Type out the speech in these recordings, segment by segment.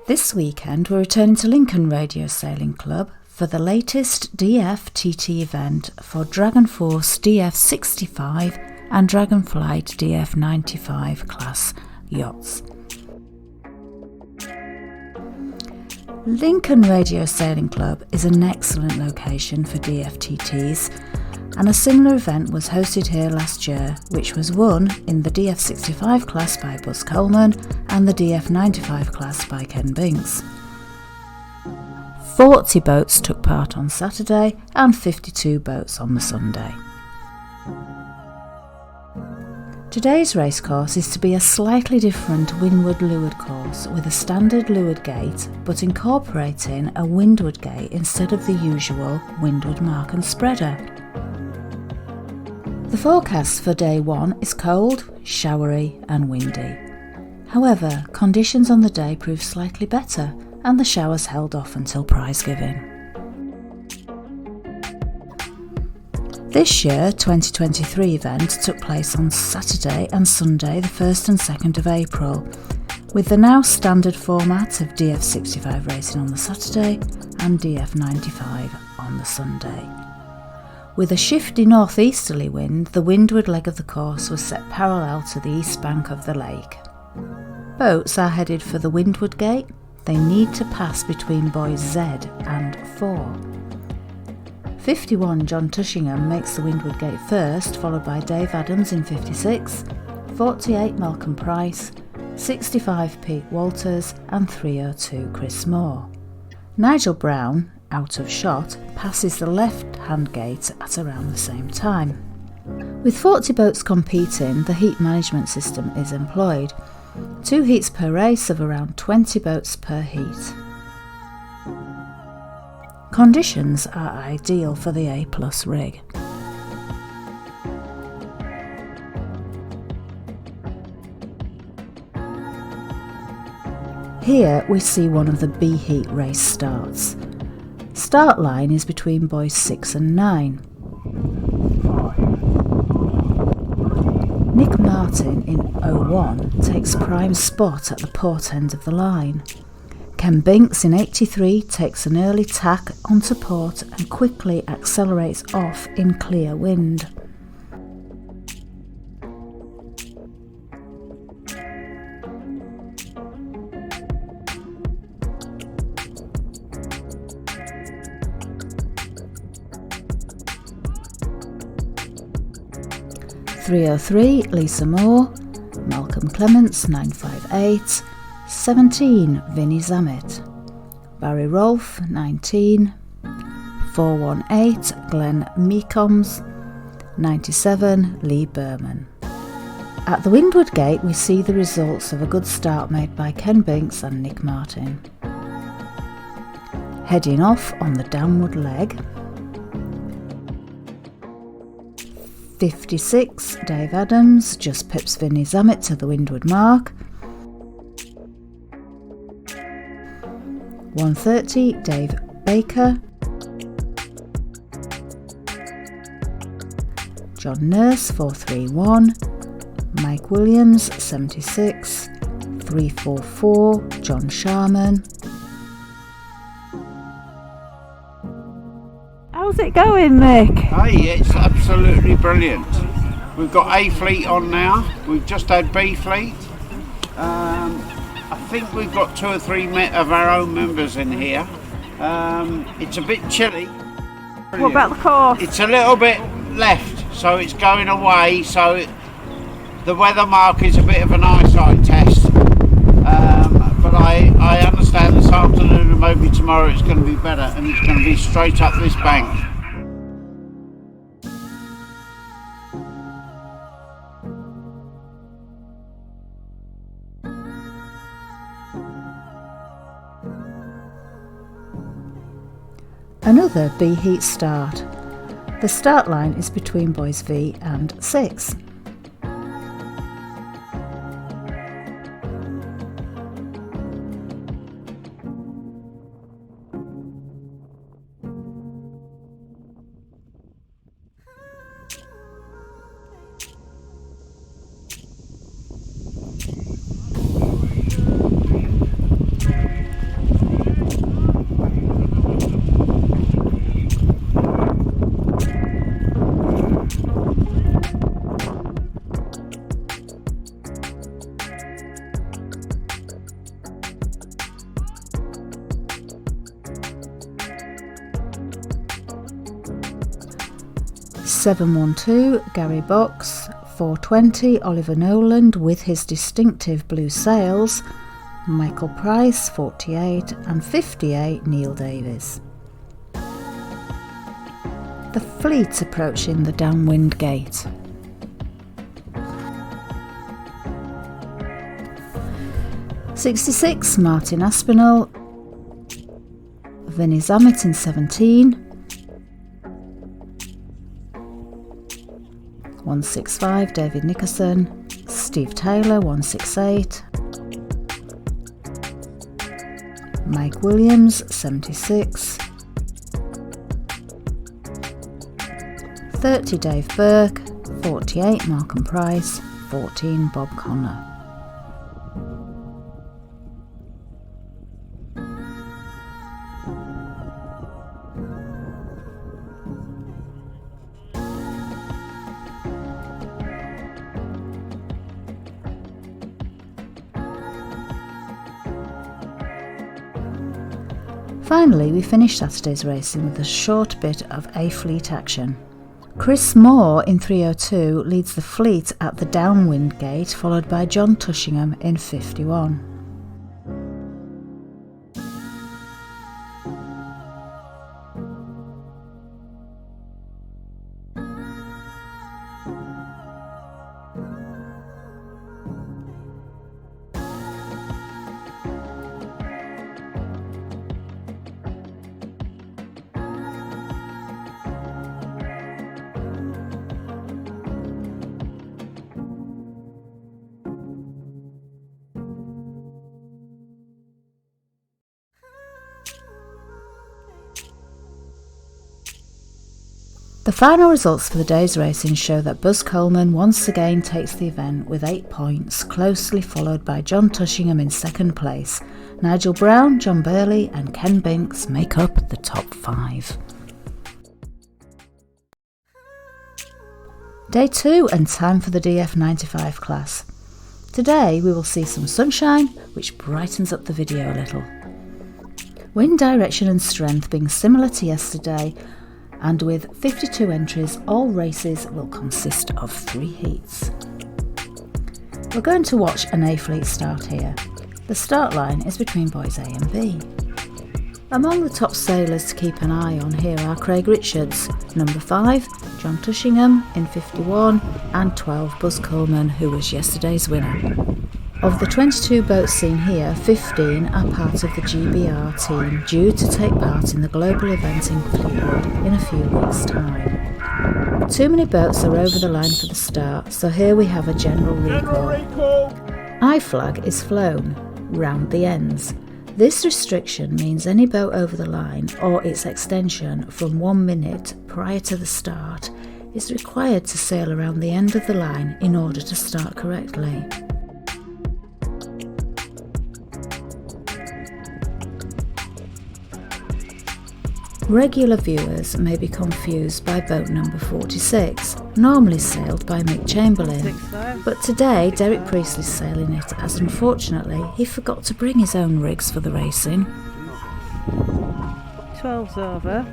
This weekend we're returning to Lincoln Radio Sailing Club for the latest DF-TT event for DragonForce DF65 and DragonFlite DF95 class yachts. Lincoln Radio Sailing Club is an excellent location for DFTTs, and a similar event was hosted here last year, which was won in the DF65 class by Buzz Coleman and the DF95 class by Ken Binks. 40 boats took part on Saturday and 52 boats on the Sunday. Today's race course is to be a slightly different windward-leeward course with a standard leeward gate, but incorporating a windward gate instead of the usual windward mark and spreader. The forecast for day 1 is cold, showery and windy. However, conditions on the day proved slightly better and the showers held off until prize giving. This year, 2023 event took place on Saturday and Sunday, the 1st and 2nd of April, with the now standard format of DF65 racing on the Saturday and DF95 on the Sunday. With a shifty northeasterly wind, the windward leg of the course was set parallel to the east bank of the lake. Boats are headed for the windward gate. They need to pass between buoys Z and 4. 51 John Tushingham makes the windward gate first, followed by Dave Adams in 56, 48 Malcolm Price, 65 Pete Walters and 302 Chris Moore. Nigel Brown, out of shot, passes the left-hand gate at around the same time. With 40 boats competing, the heat management system is employed. 2 heats per race of around 20 boats per heat. Conditions are ideal for the A+ rig. Here we see one of the B heat race starts. Start line is between buoys 6 and 9. Nick Martin in 01 takes prime spot at the port end of the line. Ken Binks in 83 takes an early tack onto port and quickly accelerates off in clear wind. .303 Lisa Moore, Malcolm Clements 958, 17 Vinnie Zammit, Barry Rolfe 19, 418 Glenn Meecombs, 97 Lee Berman. At the windward gate we see the results of a good start made by Ken Binks and Nick Martin. Heading off on the downward leg, 56 Dave Adams just pips Vinnie Zammit to the windward mark. 130 Dave Baker, John Nurse 431, Mike Williams 76, 344 John Sharman. How's it going, Mick? Hey, it's absolutely brilliant. We've got A Fleet on now. We've just had B Fleet. I think we've got 2 or 3 of our own members in here. It's a bit chilly. Brilliant. What about the course? It's a little bit left, so it's going away. So the weather mark is a bit of an eyesight test. But I understand this afternoon and maybe tomorrow it's going to be better, and it's going to be straight up this bank. Another B heat start. The start line is between buoys V and 6. 712 Gary Box, 420 Oliver Noland with his distinctive blue sails, Michael Price 48 and 58 Neil Davies. The fleet approaching the downwind gate. '66 Martin Aspinall, Vinnie Zammit in 17, 165 David Nickerson, Steve Taylor 168, Mike Williams 76, 30 Dave Burke, 48 Malcolm Price, 14 Bob Connor. Finally, we finished Saturday's racing with a short bit of A-Fleet action. Chris Moore in 302 leads the fleet at the downwind gate, followed by John Tushingham in 51. The final results for the day's racing show that Buzz Coleman once again takes the event with 8 points, closely followed by John Tushingham in second place. Nigel Brown, John Burley and Ken Binks make up the top 5. Day 2 and time for the DF95 class. Today we will see some sunshine, which brightens up the video a little. Wind direction and strength being similar to yesterday, and with 52 entries, all races will consist of 3 heats. We're going to watch an A-Fleet start here. The start line is between boys A and B. Among the top sailors to keep an eye on here are Craig Richards, number 5, John Tushingham in 51, and 12 Buzz Coleman, who was yesterday's winner. Of the 22 boats seen here, 15 are part of the GBR team due to take part in the global event in Fleetwood in a few weeks' time. Too many boats are over the line for the start, so here we have a general recall. I flag is flown round the ends. This restriction means any boat over the line or its extension from 1 minute prior to the start is required to sail around the end of the line in order to start correctly. Regular viewers may be confused by boat number 46, normally sailed by Mick Chamberlain, but today Derek Priestley's sailing it as unfortunately he forgot to bring his own rigs for the racing. 12's over.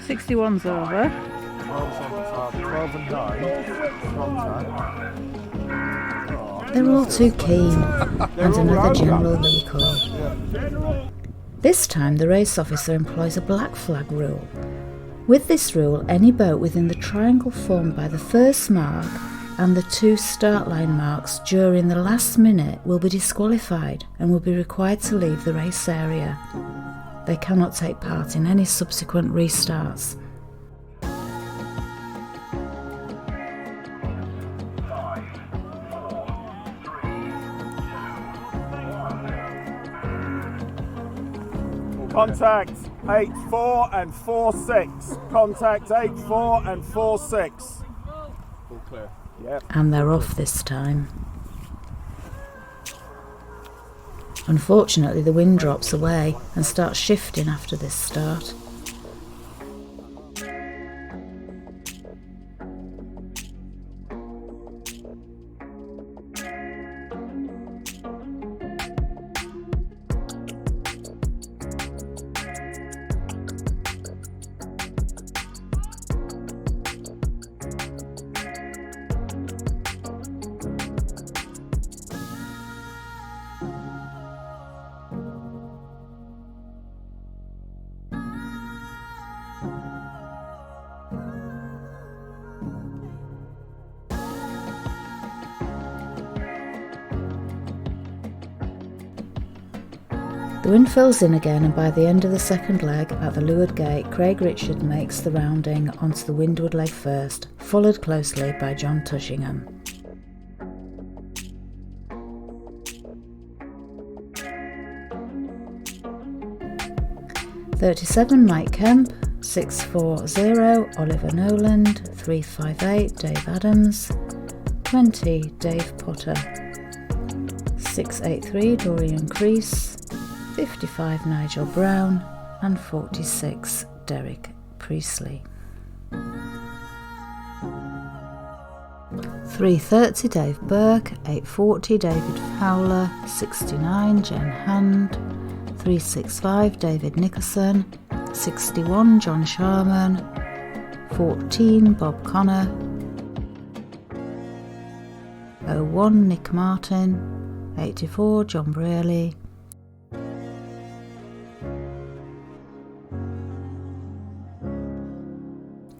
61's over. 12 and 9. They're all too keen, and another general recall. This time the race officer employs a black flag rule. With this rule, any boat within the triangle formed by the first mark and the 2 start line marks during the last minute will be disqualified and will be required to leave the race area. They cannot take part in any subsequent restarts. Contact 8-4 and 4-6. Contact 8-4 and 4-6. All clear. Yep. And they're off this time. Unfortunately, the wind drops away and starts shifting after this start. The wind fills in again, and by the end of the second leg at the leeward gate, Craig Richard makes the rounding onto the windward leg first, followed closely by John Tushingham. .37 Mike Kemp, 640 Oliver Noland, 358 Dave Adams, 20 Dave Potter, 683 Dorian Crease, 55 Nigel Brown and 46 Derek Priestley. 330 Dave Burke, 840 David Fowler, 69 Jen Hand, 365 David Nickerson, 61 John Sharman, 14 Bob Connor, 01 Nick Martin, 84 John Brearley,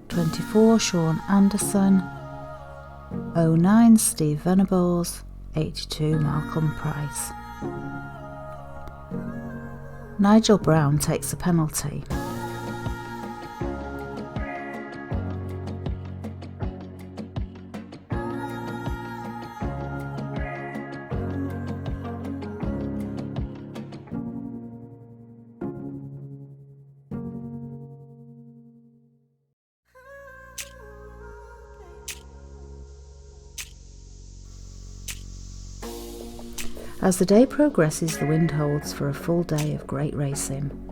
24 Sean Anderson, 09 Steve Venables, 82 Malcolm Price. Nigel Brown takes a penalty. As the day progresses, the wind holds for a full day of great racing.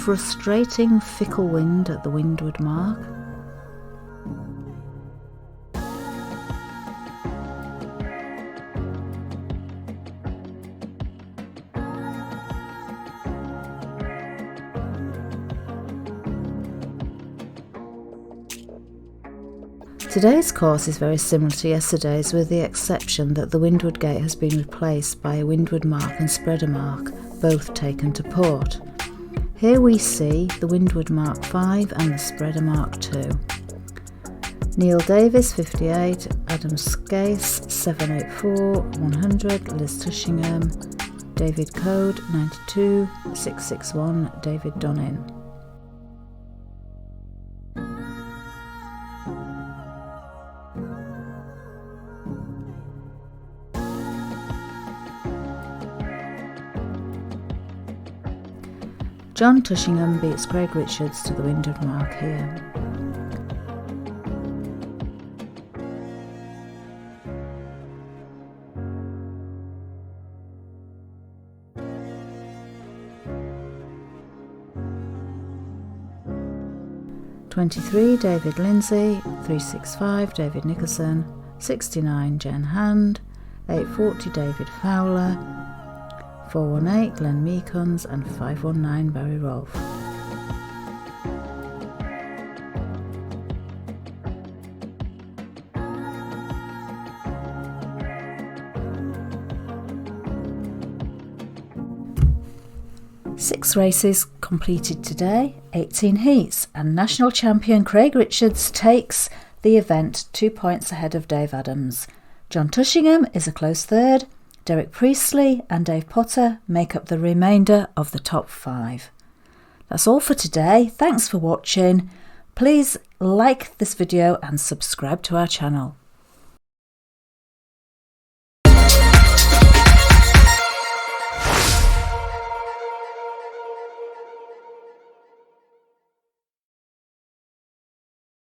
Frustrating fickle wind at the windward mark. Today's course is very similar to yesterday's, with the exception that the windward gate has been replaced by a windward mark and spreader mark, both taken to port. Here we see the windward mark 5 and the spreader mark 2. Neil Davis 58, Adam Scase 784, 100, Liz Tushingham, David Code 92, 661, David Donin. John Tushingham beats Craig Richards to the windward mark here. .23 David Lindsay, 365 David Nickerson, 69 Jen Hand, 840 David Fowler, 418 Glenn Meekins and 519 Barry Rolfe. Six races completed today, 18 heats, and national champion Craig Richards takes the event 2 points ahead of Dave Adams. John Tushingham is a close third. Derek Priestley and Dave Potter make up the remainder of the top 5. That's all for today. Thanks for watching. Please like this video and subscribe to our channel.